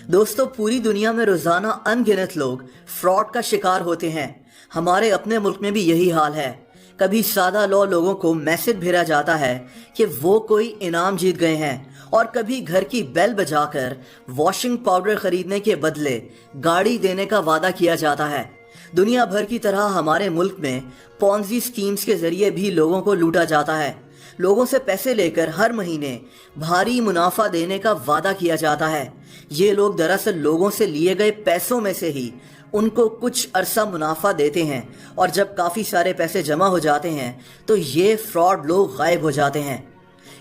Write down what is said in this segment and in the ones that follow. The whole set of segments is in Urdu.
دوستو پوری دنیا میں روزانہ ان گنت لوگ فراڈ کا شکار ہوتے ہیں۔ ہمارے اپنے ملک میں بھی یہی حال ہے۔ کبھی سادہ لوگوں کو میسج بھیجا جاتا ہے کہ وہ کوئی انعام جیت گئے ہیں، اور کبھی گھر کی بیل بجا کر واشنگ پاؤڈر خریدنے کے بدلے گاڑی دینے کا وعدہ کیا جاتا ہے۔ دنیا بھر کی طرح ہمارے ملک میں پونزی سکیمز کے ذریعے بھی لوگوں کو لوٹا جاتا ہے۔ لوگوں سے پیسے لے کر ہر مہینے بھاری منافع دینے کا وعدہ کیا جاتا ہے۔ یہ لوگ دراصل لوگوں سے لیے گئے پیسوں میں سے ہی ان کو کچھ عرصہ منافع دیتے ہیں، اور جب کافی سارے پیسے جمع ہو جاتے ہیں تو یہ فراڈ لوگ غائب ہو جاتے ہیں۔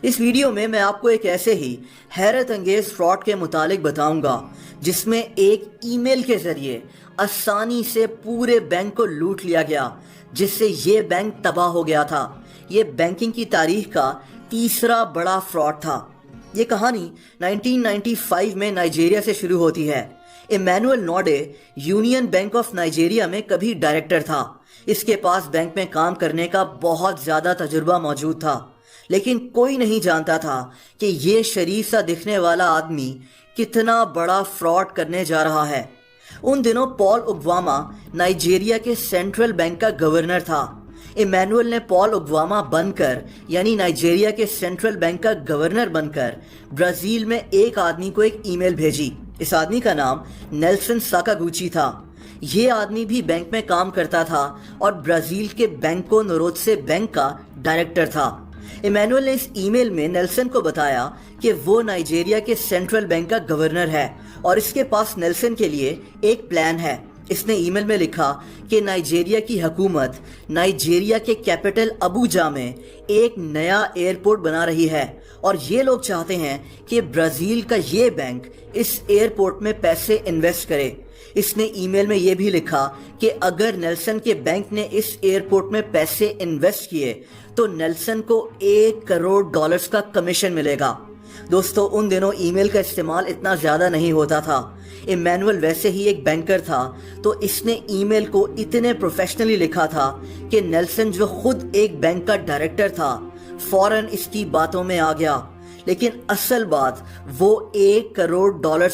اس ویڈیو میں آپ کو ایک ایسے ہی حیرت انگیز فراڈ کے متعلق بتاؤں گا جس میں ایک ای میل کے ذریعے آسانی سے پورے بینک کو لوٹ لیا گیا، جس سے یہ بینک تباہ ہو گیا تھا۔ یہ بینکنگ کی تاریخ کا تیسرا بڑا فراڈ تھا۔ یہ کہانی 1995 میں نائجیریا سے شروع ہوتی ہے۔ Emmanuel Nwude Union Bank of Nigeria میں کبھی ڈائریکٹر تھا۔ اس کے پاس بینک میں کام کرنے کا بہت زیادہ تجربہ موجود تھا، لیکن کوئی نہیں جانتا تھا کہ یہ شریف سا دکھنے والا آدمی کتنا بڑا فراڈ کرنے جا رہا ہے۔ ان دنوں پال اگواما نائجیریا کے سینٹرل بینک کا گورنر تھا۔ ایمینوئل نے پال اگواما بن کر، یعنی نائجیریا کے سینٹرل بینک کا گورنر بن کر، برازیل میں ایک آدمی کو ایک ای میل بھیجی۔ اس آدمی کا نام نیلسن ساکاگوچی تھا۔ یہ آدمی بھی بینک میں کام کرتا تھا اور برازیل کے بینکو نوروتسے بینک کا ڈائریکٹر تھا۔ ایمینوئل نے اس ای میل میں نیلسن کو بتایا کہ وہ نائجیریا کے سینٹرل بینک کا گورنر ہے اور اس کے پاس نیلسن کے لیے ایک پلان ہے۔ اس نے ای میل میں لکھا کہ نائجیریا کی حکومت نائجیریا کے کیپٹل ابوجا میں ایک نیا ایئرپورٹ بنا رہی ہے، اور یہ لوگ چاہتے ہیں کہ برازیل کا یہ بینک اس ایئرپورٹ میں پیسے انویسٹ کرے۔ اس نے ای میل میں یہ بھی لکھا کہ اگر نیلسن کے بینک نے اس ایئرپورٹ میں پیسے انویسٹ کیے تو نیلسن کو $1 کروڑ کا کمیشن ملے گا۔ دوستو ان دنوں ای میل کا استعمال اتنا زیادہ نہیں ہوتا تھا۔ ایمینوئل ویسے ہی ایک بینکر تھا، تو اس نے ای میل کو اتنے پروفیشنلی لکھا تھا کہ نیلسن جو خود ایک بینک کا ڈائریکٹر تھا فوراً اس کی باتوں میں آ گیا۔ لیکن اصل بات وہ $1 کروڑ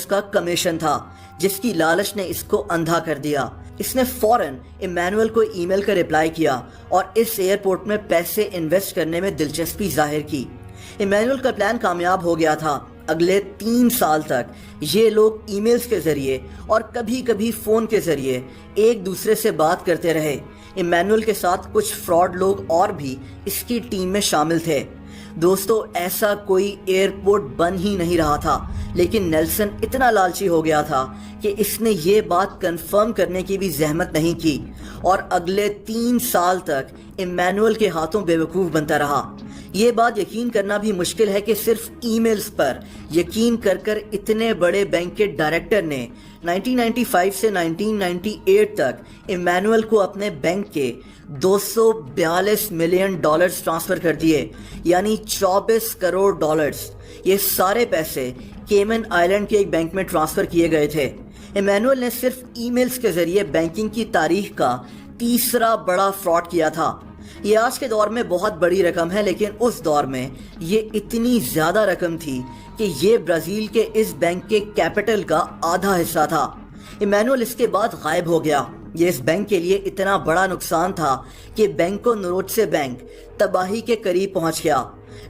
کا کمیشن تھا، جس کی لالچ نے اس کو اندھا کر دیا۔ اس نے فوراً ایمینوئل کو ای میل کا رپلائی کیا اور اس ایئرپورٹ میں پیسے انویسٹ کرنے میں دلچسپی ظاہر کی۔ ایمینوئل کا پلان کامیاب ہو گیا تھا۔ اگلے 3 سال تک یہ لوگ ای میلز کے ذریعے اور کبھی کبھی فون کے ذریعے ایک دوسرے سے بات کرتے رہے۔ ایمینوئل کے ساتھ کچھ فراڈ لوگ اور بھی اس کی ٹیم میں شامل تھے۔ دوستو ایسا کوئی ایئرپورٹ بن ہی نہیں رہا تھا، لیکن نیلسن اتنا لالچی ہو گیا تھا کہ اس نے یہ بات کنفرم کرنے کی بھی زحمت نہیں کی، اور اگلے 3 سال تک ایمینوئل کے ہاتھوں بیوقوف بنتا رہا۔ یہ بات یقین کرنا بھی مشکل ہے کہ صرف ای میلز پر یقین کر کر اتنے بڑے بینک کے ڈائریکٹر نے 1995 سے 1998 تک ایمینوئل کو اپنے بینک کے $242 ملین ٹرانسفر کر دیے، یعنی $24 کروڑ۔ یہ سارے پیسے کیمن آئلینڈ کے ایک بینک میں ٹرانسفر کیے گئے تھے۔ ایمینوئل نے صرف ای میلز کے ذریعے بینکنگ کی تاریخ کا تیسرا بڑا فراڈ کیا تھا۔ یہ آج کے دور میں بہت بڑی رقم ہے، لیکن اس دور میں یہ اتنی زیادہ رقم تھی کہ یہ برازیل کے اس بینک کے کیپٹل کا آدھا حصہ تھا۔ ایمینوئل اس کے بعد غائب ہو گیا۔ یہ اس بینک کے لیے اتنا بڑا نقصان تھا کہ بینکو نوروتسے بینک تباہی کے قریب پہنچ گیا۔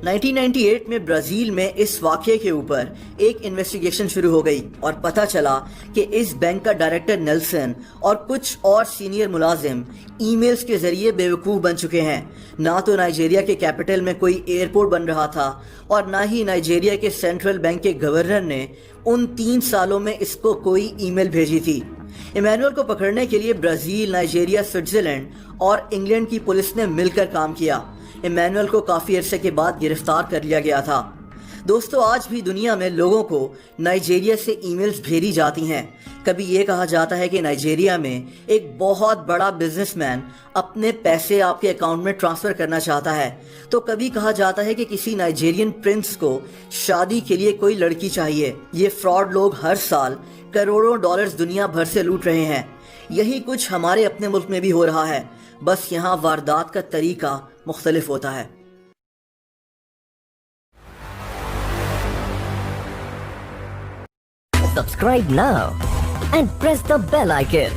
1998 میں برازیل میں اس واقعے کے اوپر ایک انویسٹیگیشن شروع ہو گئی، اور پتہ چلا کہ اس بینک کا ڈائریکٹر نیلسن اور کچھ اور سینئر ملازم ای میلز کے ذریعے بیوقوف بن چکے ہیں۔ نہ تو نائجیریا کے کیپٹل میں کوئی ایئرپورٹ بن رہا تھا، اور نہ ہی نائجیریا کے سینٹرل بینک کے گورنر نے ان 3 سالوں میں اس کو کوئی ای میل بھیجی تھی۔ ایمینوئل کو پکڑنے کے لیے برازیل، نائجیریا، سوئٹزرلینڈ اور انگلینڈ کی پولیس نے مل کر کام کیا۔ ایمینوئل کو کافی عرصے کے بعد گرفتار کر لیا گیا تھا۔ دوستو آج بھی دنیا میں لوگوں کو نائجیریا سے ای میلز بھیجی جاتی ہیں۔ کبھی یہ کہا جاتا ہے کہ نائجیریا میں ایک بہت بڑا بزنس مین اپنے پیسے آپ کے اکاؤنٹ میں ٹرانسفر کرنا چاہتا ہے، تو کبھی کہا جاتا ہے کہ کسی نائجیرین پرنس کو شادی کے لیے کوئی لڑکی چاہیے۔ یہ فراڈ لوگ ہر سال کروڑوں ڈالرز دنیا بھر سے لوٹ رہے ہیں۔ یہی کچھ ہمارے اپنے ملک میں بھی ہو رہا ہے، بس یہاں واردات کا طریقہ مختلف ہوتا ہے۔ Subscribe now and press the bell icon.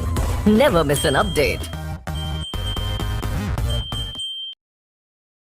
Never miss an update.